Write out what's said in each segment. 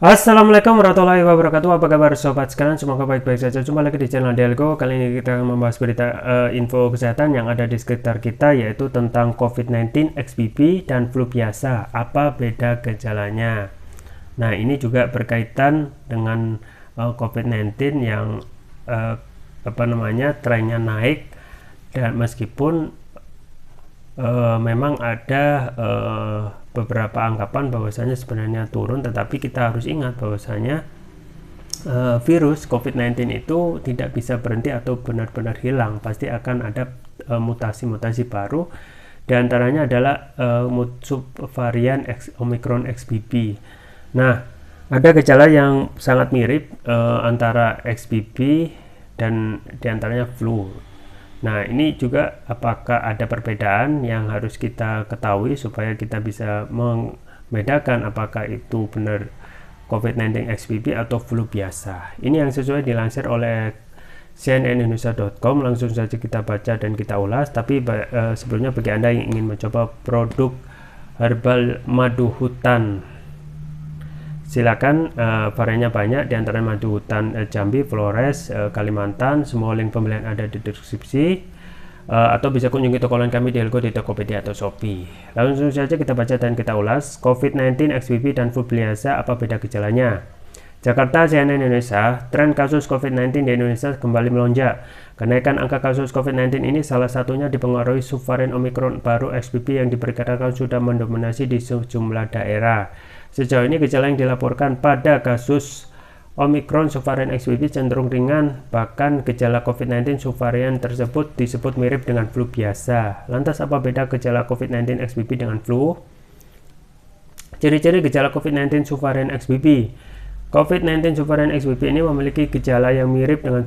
Assalamualaikum warahmatullahi wabarakatuh. Apa kabar sobat sekalian? Semoga baik-baik saja. Jumpa lagi di channel Delgo. Kali ini kita akan membahas berita info kesehatan yang ada di sekitar kita, yaitu tentang COVID-19, XBB, dan flu biasa. Apa beda gejalanya? Nah, ini juga berkaitan dengan COVID-19 yang trennya naik, dan meskipun memang ada beberapa anggapan bahwasanya sebenarnya turun, tetapi kita harus ingat bahwasanya virus COVID-19 itu tidak bisa berhenti atau benar-benar hilang. Pasti akan ada mutasi-mutasi baru. Di antaranya adalah subvarian Omicron XBB. Nah, ada gejala yang sangat mirip antara XBB dan diantaranya flu. Nah, ini juga apakah ada perbedaan yang harus kita ketahui supaya kita bisa membedakan apakah itu benar COVID-19 XBB atau flu biasa. Ini yang sesuai dilansir oleh cnnindonesia.com. Langsung saja kita baca dan kita ulas. Tapi sebelumnya bagi Anda yang ingin mencoba produk herbal madu hutan, silakan. Variannya banyak, diantaranya madu hutan Jambi, Flores, Kalimantan. Semua link pembelian ada di deskripsi, atau bisa kunjungi toko online kami di Delgo, di Tokopedia atau Shopee. Langsung saja kita baca dan kita ulas. COVID-19, XBB, dan flu biasa, apa beda gejalanya? Jakarta, CNN Indonesia. Tren kasus COVID-19 di Indonesia kembali melonjak. Kenaikan angka kasus COVID-19 ini salah satunya dipengaruhi subvarian Omicron baru XBB yang diperkirakan sudah mendominasi di sejumlah daerah. Sejauh ini gejala yang dilaporkan pada kasus Omicron subvarian XBB cenderung ringan, bahkan gejala COVID-19 subvarian tersebut disebut mirip dengan flu biasa. Lantas apa beda gejala COVID-19 XBB dengan flu? Ciri-ciri gejala COVID-19 subvarian XBB. COVID-19 subvarian XBB ini memiliki gejala yang mirip dengan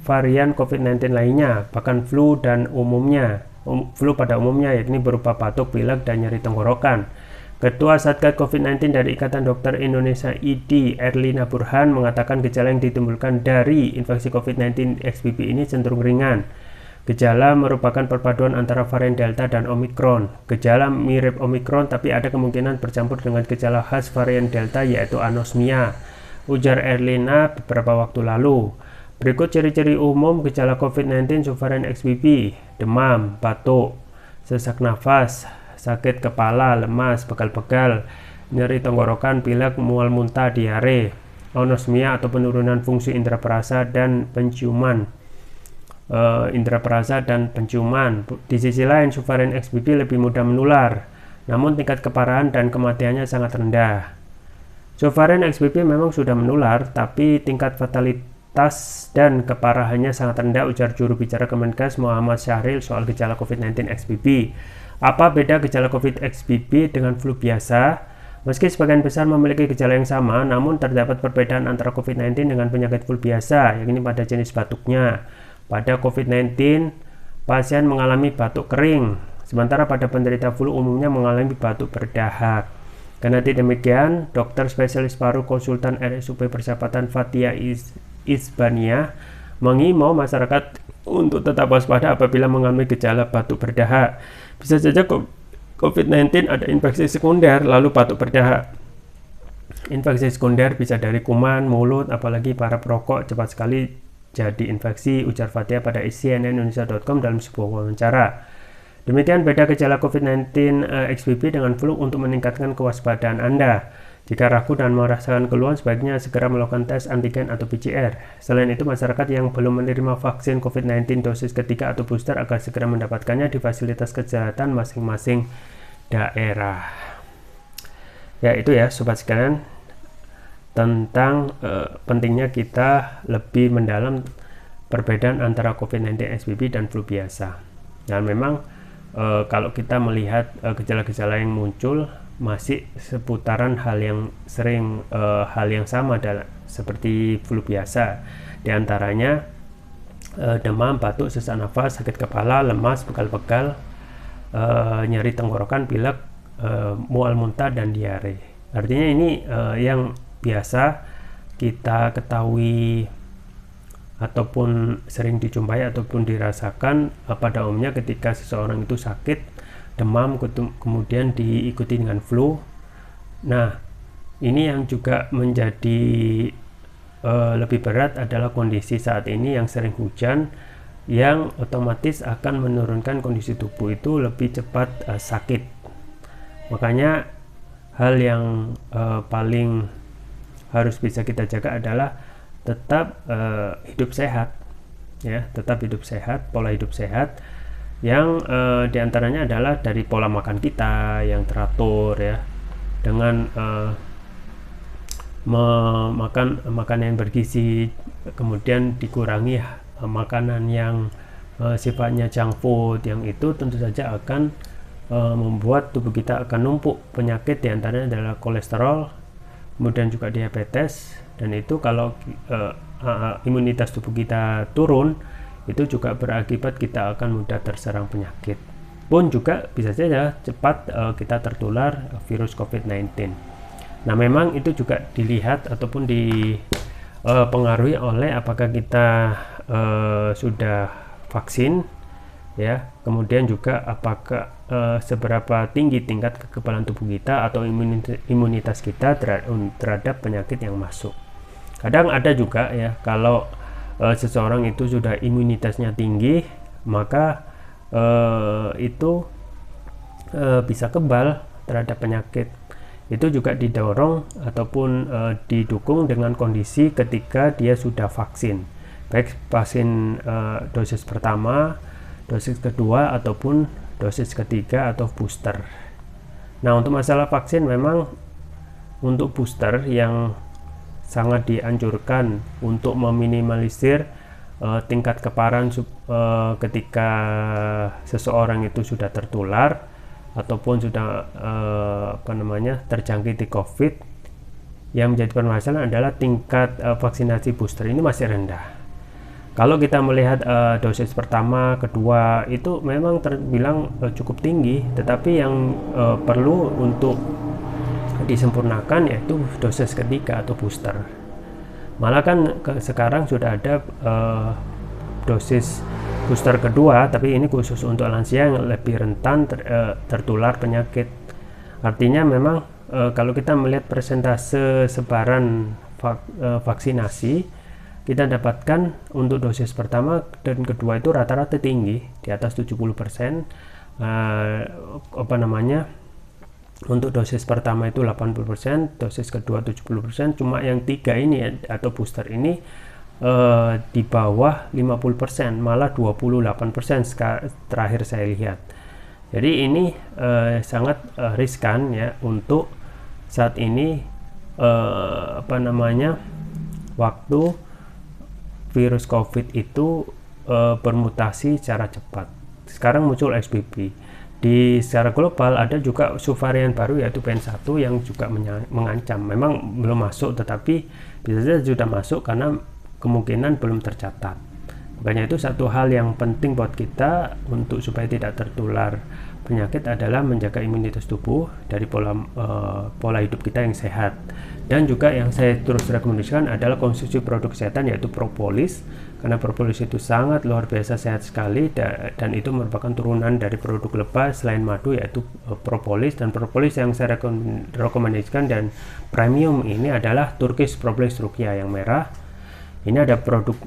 varian COVID-19 lainnya, bahkan flu pada umumnya, yakni berupa batuk, pilek, dan nyeri tenggorokan. Ketua Satgas COVID-19 dari Ikatan Dokter Indonesia ID, Erlina Burhan, mengatakan gejala yang ditimbulkan dari infeksi COVID-19 XBB ini cenderung ringan. Gejala merupakan perpaduan antara varian Delta dan Omicron. Gejala mirip Omicron, tapi ada kemungkinan bercampur dengan gejala khas varian Delta, yaitu anosmia, ujar Erlina beberapa waktu lalu. Berikut ciri-ciri umum gejala COVID-19 subvarian XBB: demam, batuk, sesak nafas, sakit kepala, lemas, pegal-pegal, nyeri tenggorokan, pilek, mual muntah, diare, anosmia atau penurunan fungsi indera perasa dan penciuman. Di sisi lain, subvarian XBB lebih mudah menular, namun tingkat keparahan dan kematiannya sangat rendah. Subvarian XBB memang sudah menular, tapi tingkat fatalitas dan keparahannya sangat rendah, ujar juru bicara Kemenkes Muhammad Syahril soal gejala COVID-19 XBB. Apa beda gejala COVID XBB dengan flu biasa? Meski sebagian besar memiliki gejala yang sama, namun terdapat perbedaan antara COVID-19 dengan penyakit flu biasa, yakni pada jenis batuknya. Pada COVID-19, pasien mengalami batuk kering, sementara pada penderita flu umumnya mengalami batuk berdahak. Kendati demikian, dokter spesialis paru konsultan RSUP Persahabatan Fathia Isbaniah mengimbau masyarakat untuk tetap waspada apabila mengalami gejala batuk berdahak. Bisa saja COVID-19 ada infeksi sekunder lalu batuk berdahak. Infeksi sekunder bisa dari kuman, mulut, apalagi para perokok cepat sekali jadi infeksi, ujar Fathia pada cnnindonesia.com dalam sebuah wawancara. Demikian beda gejala COVID-19 XBB dengan flu untuk meningkatkan kewaspadaan Anda. Jika ragu dan merasakan keluhan, sebaiknya segera melakukan tes antigen atau PCR. Selain itu, masyarakat yang belum menerima vaksin COVID-19 dosis ketiga atau booster agar segera mendapatkannya di fasilitas kesehatan masing-masing daerah. Ya, itu ya sobat sekalian, tentang pentingnya kita lebih mendalam perbedaan antara COVID-19 XBB dan flu biasa. Dan memang kalau kita melihat gejala-gejala yang muncul masih seputaran hal yang sama seperti flu biasa. Di antaranya demam, batuk, sesak nafas, sakit kepala, lemas, pegal-pegal, nyeri tenggorokan, pilek, mual muntah, dan diare. Artinya ini yang biasa kita ketahui ataupun sering dijumpai ataupun dirasakan pada umumnya ketika seseorang itu sakit, demam, kemudian diikuti dengan flu. Nah, ini yang juga menjadi lebih berat adalah kondisi saat ini yang sering hujan, yang otomatis akan menurunkan kondisi tubuh itu lebih cepat sakit. Makanya hal yang paling harus bisa kita jaga adalah tetap hidup sehat, ya, tetap hidup sehat, pola hidup sehat, yang diantaranya adalah dari pola makan kita yang teratur, ya, dengan memakan makanan yang bergizi, kemudian dikurangi makanan yang sifatnya junk food, yang itu tentu saja akan membuat tubuh kita akan numpuk penyakit, diantaranya adalah kolesterol, kemudian juga diabetes, dan itu kalau imunitas tubuh kita turun, itu juga berakibat kita akan mudah terserang penyakit, pun juga bisa saja cepat kita tertular virus COVID-19. Nah, memang itu juga dilihat ataupun dipengaruhi oleh apakah kita sudah vaksin, ya, kemudian juga apakah seberapa tinggi tingkat kekebalan tubuh kita atau imunitas kita terhadap penyakit yang masuk. Kadang ada juga, ya, kalau seseorang itu sudah imunitasnya tinggi, maka itu bisa kebal terhadap penyakit. Itu juga didorong ataupun didukung dengan kondisi ketika dia sudah vaksin, baik vaksin dosis pertama, dosis kedua, ataupun dosis ketiga atau booster. Nah, untuk masalah vaksin, memang untuk booster yang sangat dianjurkan untuk meminimalisir tingkat keparahan ketika seseorang itu sudah tertular ataupun sudah terjangkiti COVID. Yang menjadi permasalahan adalah tingkat vaksinasi booster ini masih rendah. Kalau kita melihat dosis pertama, kedua itu memang terbilang cukup tinggi, tetapi yang perlu untuk disempurnakan yaitu dosis ketiga atau booster. Malah kan sekarang sudah ada dosis booster kedua, tapi ini khusus untuk lansia yang lebih rentan tertular penyakit. Artinya memang kalau kita melihat persentase sebaran vaksinasi, kita dapatkan untuk dosis pertama dan kedua itu rata-rata tinggi, di atas 70%. Untuk dosis pertama itu 80%, dosis kedua 70%, cuma yang tiga ini atau booster ini di bawah 50%, malah 28% terakhir saya lihat. Jadi ini sangat riskan, ya, untuk saat ini waktu virus COVID itu bermutasi secara cepat. Sekarang muncul XBB. Secara global ada juga subvarian baru yaitu PN1 yang juga mengancam. Memang belum masuk, tetapi bisa saja sudah masuk karena kemungkinan belum tercatat. Makanya itu satu hal yang penting buat kita untuk supaya tidak tertular penyakit adalah menjaga imunitas tubuh dari pola hidup kita yang sehat. Dan juga yang saya terus rekomendasikan adalah konsumsi produk kesehatan yaitu propolis, karena propolis itu sangat luar biasa sehat sekali, dan itu merupakan turunan dari produk lebah selain madu yaitu propolis. Dan propolis yang saya rekomendasikan dan premium ini adalah Turkish Propolis Rukia yang merah. Ini ada produk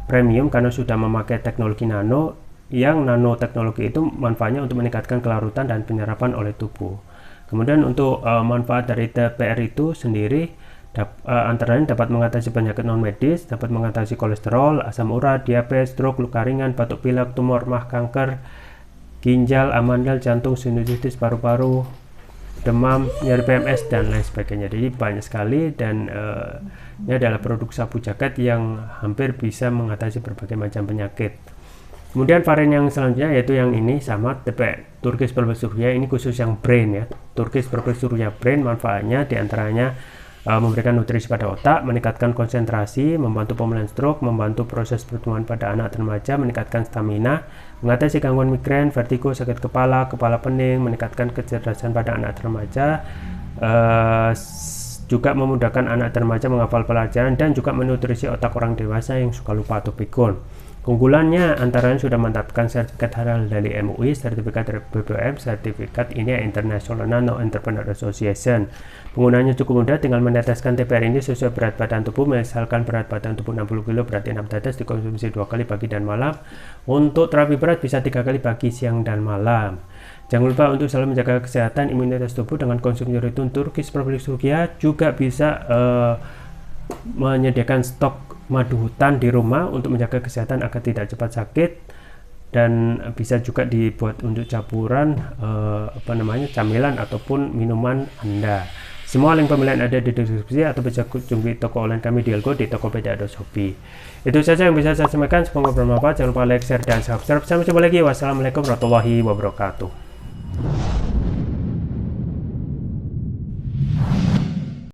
premium karena sudah memakai teknologi nano, yang nanoteknologi itu manfaatnya untuk meningkatkan kelarutan dan penyerapan oleh tubuh. Kemudian untuk manfaat dari TPR itu sendiri antara lain dapat mengatasi penyakit non medis, dapat mengatasi kolesterol, asam urat, diabetes, stroke, luka ringan, batuk pilek, tumor, mah, kanker ginjal, amandel, jantung, sinusitis, paru-paru, demam, nyeri PMS, dan lain sebagainya. Jadi banyak sekali, dan ini adalah produk sapu jagat yang hampir bisa mengatasi berbagai macam penyakit. Kemudian varian yang selanjutnya yaitu yang ini, sama Turkish Propolis Rukia, ini khusus yang brain, ya. Turkish Propolis Rukia brain, manfaatnya diantaranya memberikan nutrisi pada otak, meningkatkan konsentrasi, membantu pemulihan stroke, membantu proses pertumbuhan pada anak dan remaja, meningkatkan stamina, mengatasi gangguan migrain, vertigo, sakit kepala, kepala pening, meningkatkan kecerdasan pada anak dan remaja, juga memudahkan anak dan remaja menghafal pelajaran, dan juga menutrisi otak orang dewasa yang suka lupa atau pikun. Keunggulannya antara lain sudah mendapatkan sertifikat halal dari MUI, sertifikat dari BPOM, sertifikat ini International Nano Entrepreneur Association. Penggunanya cukup mudah, tinggal meneteskan TPR ini sesuai berat badan tubuh. Misalkan berat badan tubuh 60 kg, berarti 6 tetes, dikonsumsi 2 kali pagi dan malam. Untuk terapi berat bisa 3 kali pagi, siang, dan malam. Jangan lupa untuk selalu menjaga kesehatan imunitas tubuh dengan konsumsi rutin. Turkish Prophylaxis Ruqyah juga bisa menyediakan stok madu hutan di rumah untuk menjaga kesehatan agar tidak cepat sakit, dan bisa juga dibuat untuk campuran camilan ataupun minuman Anda. Semua link pembelian ada di deskripsi atau bisa kunjungi toko online kami di Elgo di Tokopedia atau Shopee. Itu saja yang bisa saya sampaikan, semoga bermanfaat. Jangan lupa like, share, dan subscribe. Sampai jumpa lagi. Wassalamualaikum warahmatullahi wabarakatuh.